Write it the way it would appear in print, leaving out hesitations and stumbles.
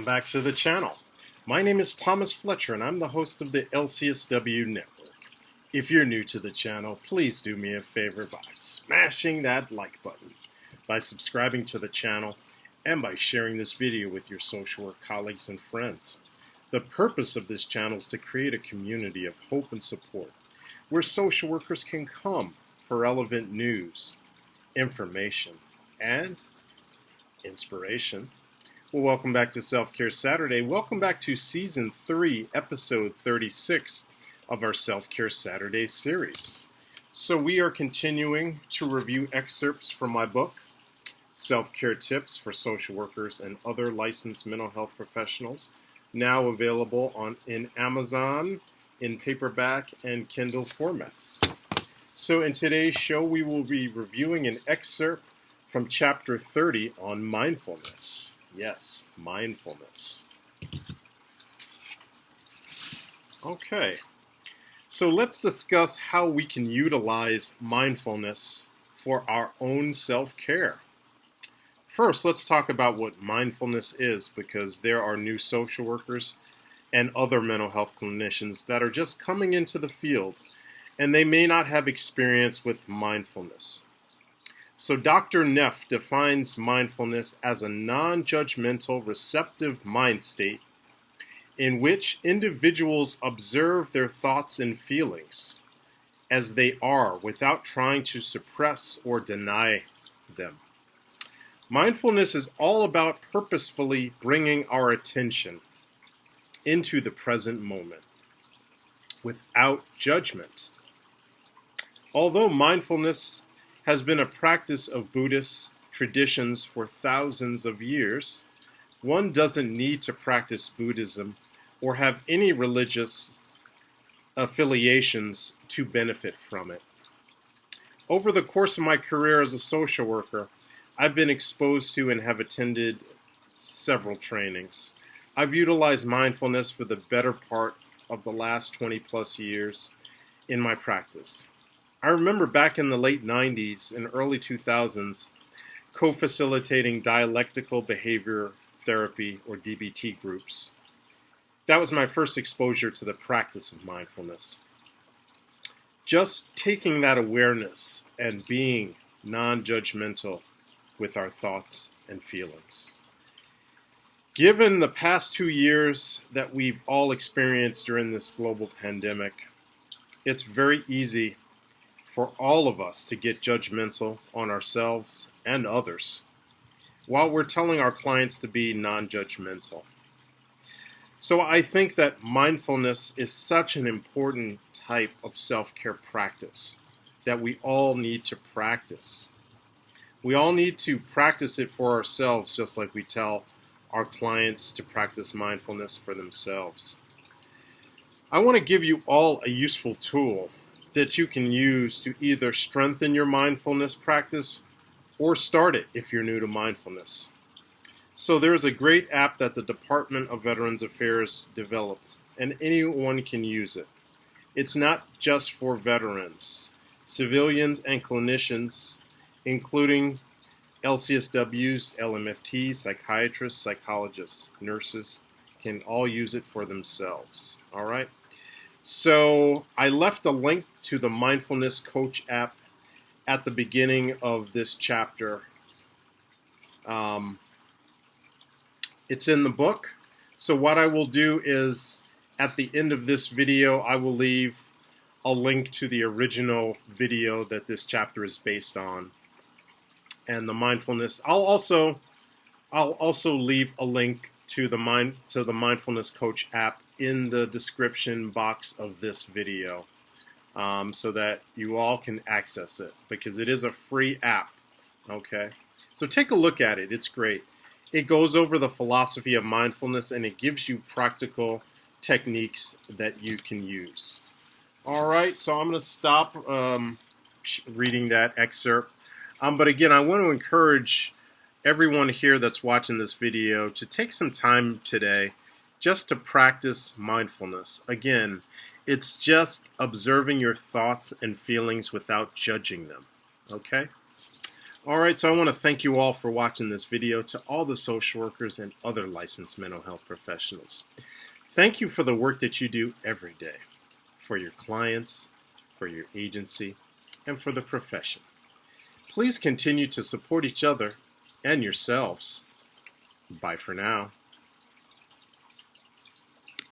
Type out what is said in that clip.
back to the channel. My name is Thomas Fletcher and I'm the host of the LCSW network. If you're new to the channel, please do me a favor by smashing that like button, by subscribing to the channel, and by sharing this video with your social work colleagues and friends. The purpose of this channel is to create a community of hope and support where social workers can come for relevant news, information, and inspiration. Well, welcome back to Self-Care Saturday. Welcome back to Season 3, Episode 36 of our Self-Care Saturday series. So we are continuing to review excerpts from my book, Self-Care Tips for Social Workers and Other Licensed Mental Health Professionals, now available in Amazon, in paperback and Kindle formats. So in today's show, we will be reviewing an excerpt from Chapter 30 on mindfulness. Yes, mindfulness. Okay, so let's discuss how we can utilize mindfulness for our own self-care. First, let's talk about what mindfulness is, because there are new social workers and other mental health clinicians that are just coming into the field, and they may not have experience with mindfulness. So Dr. Neff defines mindfulness as a non-judgmental, receptive mind state in which individuals observe their thoughts and feelings as they are without trying to suppress or deny them. Mindfulness is all about purposefully bringing our attention into the present moment without judgment. Although mindfulness has been a practice of Buddhist traditions for thousands of years, one doesn't need to practice Buddhism or have any religious affiliations to benefit from it. Over the course of my career as a social worker, I've been exposed to and have attended several trainings. I've utilized mindfulness for the better part of the last 20 plus years in my practice. I remember back in the late 90s and early 2000s, co-facilitating dialectical behavior therapy, or DBT groups. That was my first exposure to the practice of mindfulness. Just taking that awareness and being non-judgmental with our thoughts and feelings. Given the past 2 years that we've all experienced during this global pandemic, it's very easy for all of us to get judgmental on ourselves and others while we're telling our clients to be non-judgmental. So I think that mindfulness is such an important type of self-care practice that we all need to practice. We all need to practice it for ourselves, just like we tell our clients to practice mindfulness for themselves. I want to give you all a useful tool that you can use to either strengthen your mindfulness practice or start it if you're new to mindfulness. So there's a great app that the Department of Veterans Affairs developed, and anyone can use it. It's not just for veterans. Civilians and clinicians, including LCSWs, LMFTs, psychiatrists, psychologists, nurses, can all use it for themselves. All right? So I left a link to the Mindfulness Coach App at the beginning of this chapter. It's in the book. So what I will do is, at the end of this video, I will leave a link to the original video that this chapter is based on. And the mindfulness, I'll also leave a link to the Mindfulness Coach app in the description box of this video, so that you all can access it, because it is a free app. Okay, so take a look at it. It's great. It goes over the philosophy of mindfulness, and it gives you practical techniques that you can use. All right, so I'm going to stop reading that excerpt. But again, I want to encourage everyone here that's watching this video to take some time today just to practice mindfulness. Again, it's just observing your thoughts and feelings without judging them. Okay? Alright, so I want to thank you all for watching this video, to all the social workers and other licensed mental health professionals. Thank you for the work that you do every day, for your clients, for your agency, and for the profession. Please continue to support each other and yourselves. Bye for now.